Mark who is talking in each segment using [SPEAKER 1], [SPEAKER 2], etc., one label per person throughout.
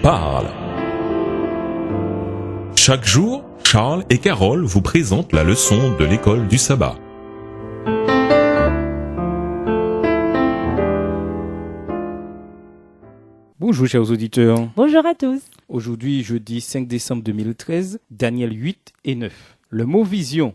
[SPEAKER 1] parle. Chaque jour, Charles et Carole vous présentent la leçon de l'école du sabbat.
[SPEAKER 2] Bonjour chers auditeurs.
[SPEAKER 3] Bonjour à tous.
[SPEAKER 2] Aujourd'hui, jeudi 5 décembre 2013, Daniel 8 et 9. Le mot vision,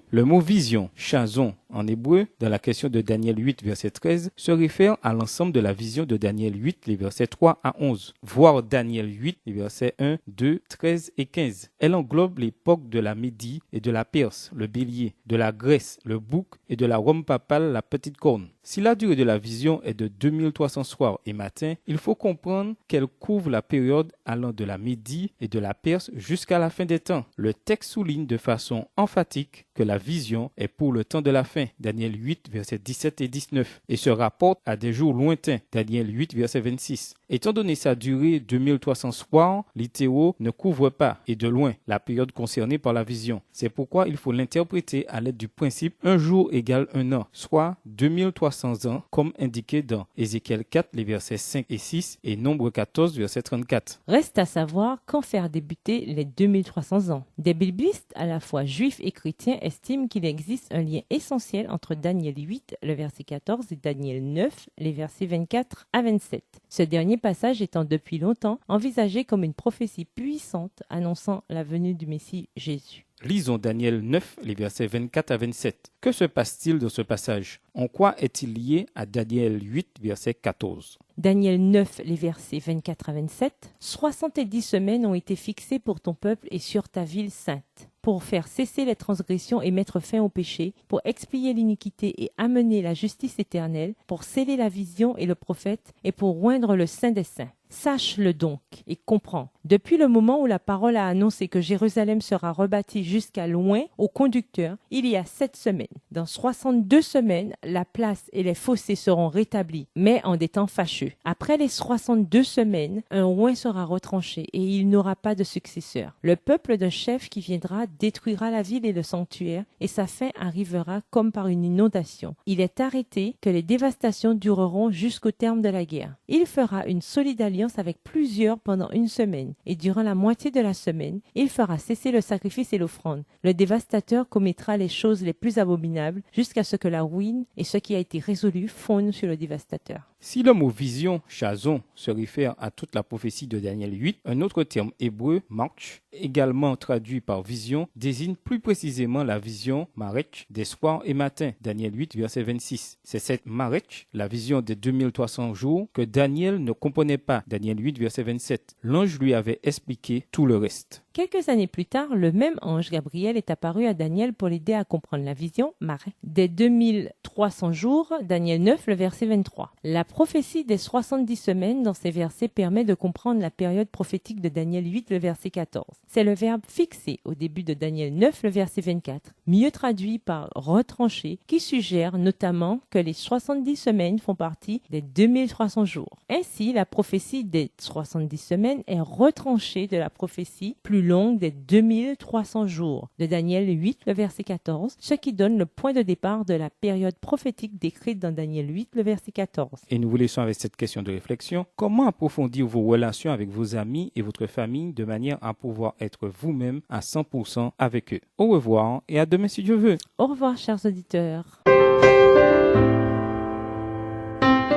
[SPEAKER 2] chazon en hébreu, dans la question de Daniel 8, verset 13, se réfère à l'ensemble de la vision de Daniel 8, les versets 3 à 11, voire Daniel 8, les versets 1, 2, 13 et 15. Elle englobe l'époque de la Médie et de la Perse, le bélier, de la Grèce, le bouc, et de la Rome papale, la petite corne. Si la durée de la vision est de 2300 soirs et matins, il faut comprendre qu'elle couvre la période allant de la Médie et de la Perse jusqu'à la fin des temps. Le texte souligne de façon emphatique que la vision est pour le temps de la fin, Daniel 8, versets 17 et 19, et se rapporte à des jours lointains, Daniel 8, verset 26. Étant donné sa durée 2300 soirs, l'ITO ne couvre pas, et de loin, la période concernée par la vision. C'est pourquoi il faut l'interpréter à l'aide du principe un jour égale un an, soit 2300 ans, comme indiqué dans Ézéchiel 4, les versets 5 et 6, et Nombre 14, verset 34.
[SPEAKER 3] Reste à savoir quand faire débuter les 2300 ans. Des biblistes, à la fois juifs et chrétiens, estiment qu'il existe un lien essentiel entre Daniel 8, le verset 14, et Daniel 9, les versets 24 à 27. Ce dernier passage étant depuis longtemps envisagé comme une prophétie puissante annonçant la venue du Messie Jésus.
[SPEAKER 2] Lisons Daniel 9, les versets 24 à 27. Que se passe-t-il dans ce passage? En quoi est-il lié à Daniel 8, verset 14?
[SPEAKER 3] Daniel 9, les versets 24 à 27. 70 semaines ont été fixées pour ton peuple et sur ta ville sainte, pour faire cesser les transgressions et mettre fin au péché, pour expier l'iniquité et amener la justice éternelle, pour sceller la vision et le prophète, et pour oindre le Saint des Saints. Sache-le donc et comprends. Depuis le moment où la parole a annoncé que Jérusalem sera rebâtie jusqu'à loin au conducteur, il y a 7 semaines. Dans 62 semaines, la place et les fossés seront rétablis, mais en des temps fâcheux. Après les 62 semaines, un oint sera retranché et il n'aura pas de successeur. Le peuple d'un chef qui viendra détruira la ville et le sanctuaire, et sa fin arrivera comme par une inondation. Il est arrêté que les dévastations dureront jusqu'au terme de la guerre. Il fera une solide alliance avec plusieurs pendant une semaine, et durant la moitié de la semaine, il fera cesser le sacrifice et l'offrande. Le dévastateur commettra les choses les plus abominables jusqu'à ce que la ruine et ce qui a été résolu fondent sur le dévastateur.
[SPEAKER 2] Si le mot vision, chazon, se réfère à toute la prophétie de Daniel 8, un autre terme hébreu, march, également traduit par vision, désigne plus précisément la vision, marech, des soirs et matins, Daniel 8, verset 26. C'est cette marech, la vision des 2300 jours, que Daniel ne comprenait pas, Daniel 8, verset 27. L'ange lui avait expliqué tout le reste.
[SPEAKER 3] Quelques années plus tard, le même ange Gabriel est apparu à Daniel pour l'aider à comprendre la vision, marech. Des 2300 jours, Daniel 9, le verset 23. La prophétie des 70 semaines dans ces versets permet de comprendre la période prophétique de Daniel 8, le verset 14. C'est le verbe fixé au début de Daniel 9, le verset 24, mieux traduit par retranché, qui suggère notamment que les 70 semaines font partie des 2300 jours. Ainsi, la prophétie des 70 semaines est retranchée de la prophétie plus longue des 2300 jours de Daniel 8, le verset 14, ce qui donne le point de départ de la période prophétique décrite dans Daniel 8, le verset 14.
[SPEAKER 2] Et nous vous laissons avec cette question de réflexion. Comment approfondir vos relations avec vos amis et votre famille de manière à pouvoir être vous-même à 100% avec eux? Au revoir et à demain si Dieu veut.
[SPEAKER 3] Au revoir, chers auditeurs.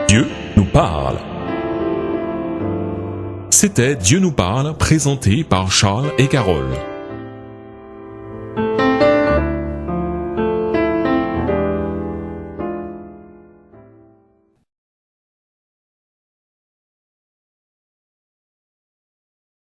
[SPEAKER 1] Dieu nous parle. C'était Dieu nous parle, présenté par Charles et Carole.